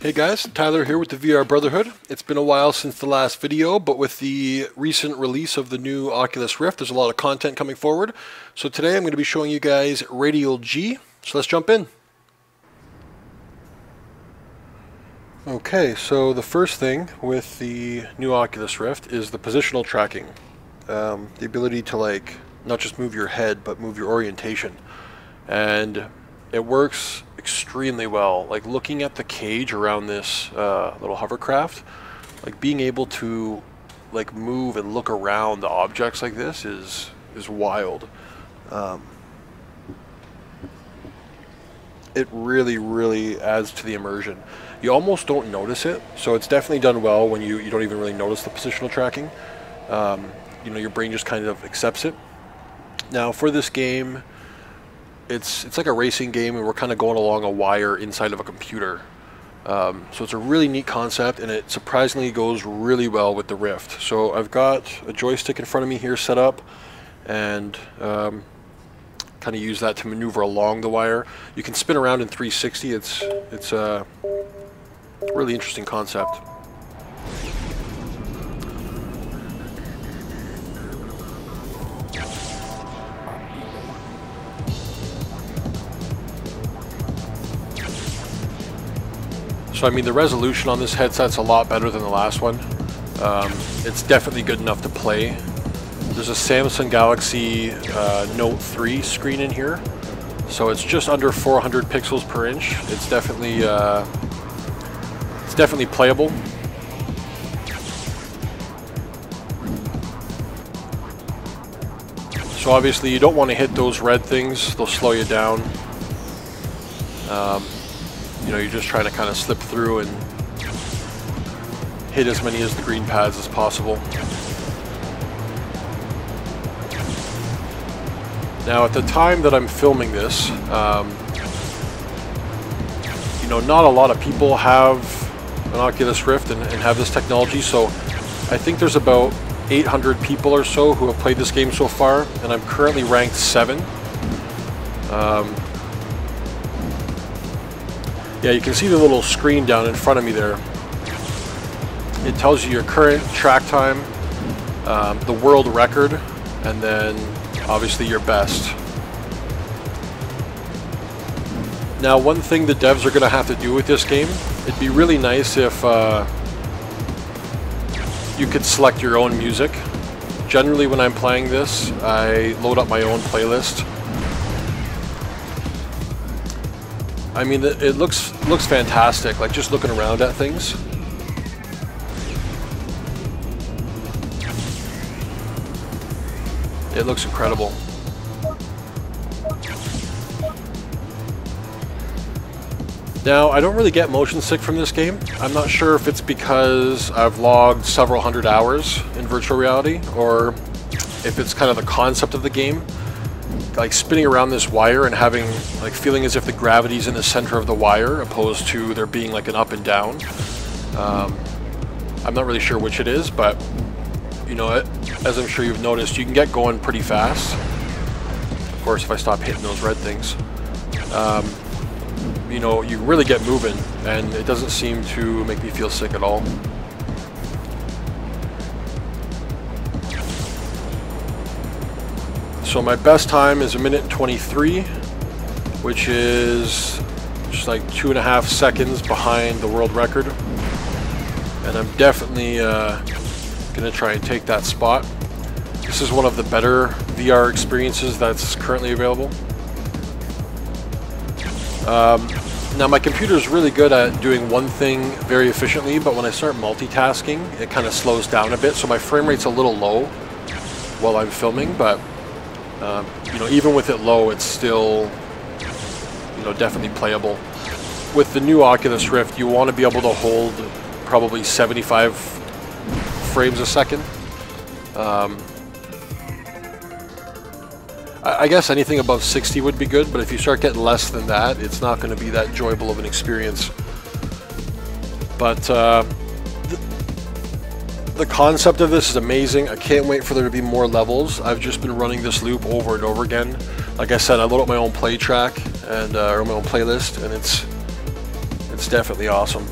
Hey guys, Tyler here with the VR Brotherhood. It's been a while since the last video, but with the recent release of the new Oculus Rift, there's a lot of content coming forward. So today I'm going to be showing you guys Radial G. So let's jump in. Okay, so the first thing with the new Oculus Rift is the positional tracking. The ability to not just move your head, but move your orientation. And it works extremely well. Like looking at the cage around this little hovercraft, like being able to move and look around the objects like this is wild. It really adds to the immersion. You almost don't notice it, so it's definitely done well when you don't even really notice the positional tracking. You know, your brain just kind of accepts it. Now for this game, it's like a racing game, and we're kind of going along a wire inside of a computer. So it's a really neat concept, and it surprisingly goes really well with the Rift. So I've got a joystick in front of me here set up, and kind of use that to maneuver along the wire. You can spin around in 360. It's a really interesting concept. So I mean, the resolution on this headset's a lot better than the last one. It's definitely good enough to play. There's a Samsung Galaxy Note 3 screen in here, so it's just under 400 pixels per inch. It's definitely playable. So obviously you don't want to hit those red things; they'll slow you down. You know, you're just trying to kind of slip through and hit as many of the green pads as possible. Now at the time that I'm filming this, you know, not a lot of people have an Oculus Rift and have this technology, so I think there's about 800 people or so who have played this game so far, and I'm currently ranked 7. Yeah, you can see the little screen down in front of me there. It tells you your current track time, the world record, and then obviously your best. Now, one thing the devs are going to have to do with this game, it'd be really nice if you could select your own music. Generally, when I'm playing this, I load up my own playlist. I mean, it looks fantastic, like just looking around at things. It looks incredible. Now, I don't really get motion sick from this game. I'm not sure if it's because I've logged several hundred hours in virtual reality, or if it's kind of the concept of the game. Like spinning around this wire and having feeling as if the gravity's in the center of the wire, opposed to there being like an up and down. I'm not really sure which it is, but you know, as I'm sure you've noticed, you can get going pretty fast. Of course, if I stop hitting those red things, you know, you really get moving, and it doesn't seem to make me feel sick at all. So my best time is 1:23, which is just like 2.5 seconds behind the world record. And I'm definitely gonna try and take that spot. This is one of the better VR experiences that's currently available. Now my computer is really good at doing one thing very efficiently, but when I start multitasking, it kind of slows down a bit. So my frame rate's a little low while I'm filming, but you know, even with it low, it's still, you know, definitely playable. With the new Oculus Rift, you want to be able to hold probably 75 frames a second. I guess anything above 60 would be good, but if you start getting less than that, it's not going to be that enjoyable of an experience. But the concept of this is amazing. I can't wait for there to be more levels. I've just been running this loop over and over again. Like I said, I load up my own play track and or my own playlist, and it's definitely awesome.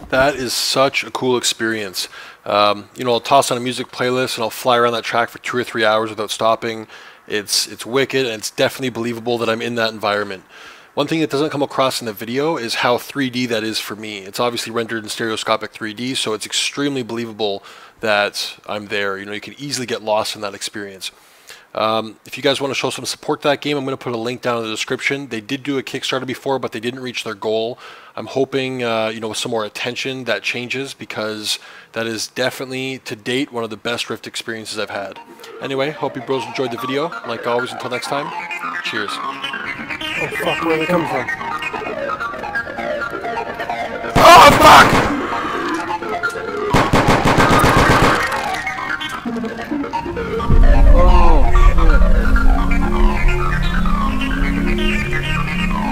That is such a cool experience. You know, I'll toss on a music playlist and I'll fly around that track for 2 or 3 hours without stopping. It's wicked, and it's definitely believable that I'm in that environment. One thing that doesn't come across in the video is how 3D that is for me. It's obviously rendered in stereoscopic 3D, so it's extremely believable that I'm there. You know, you can easily get lost in that experience. If you guys want to show some support to that game, I'm going to put a link down in the description. They did do a Kickstarter before, but they didn't reach their goal. I'm hoping, you know, with some more attention that changes, because that is definitely, to date, one of the best Rift experiences I've had. Anyway, hope you bros enjoyed the video. Like always, until next time, cheers. Oh fuck, where are they coming from? Oh fuck!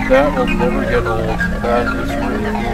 That will never get old. That is really cool.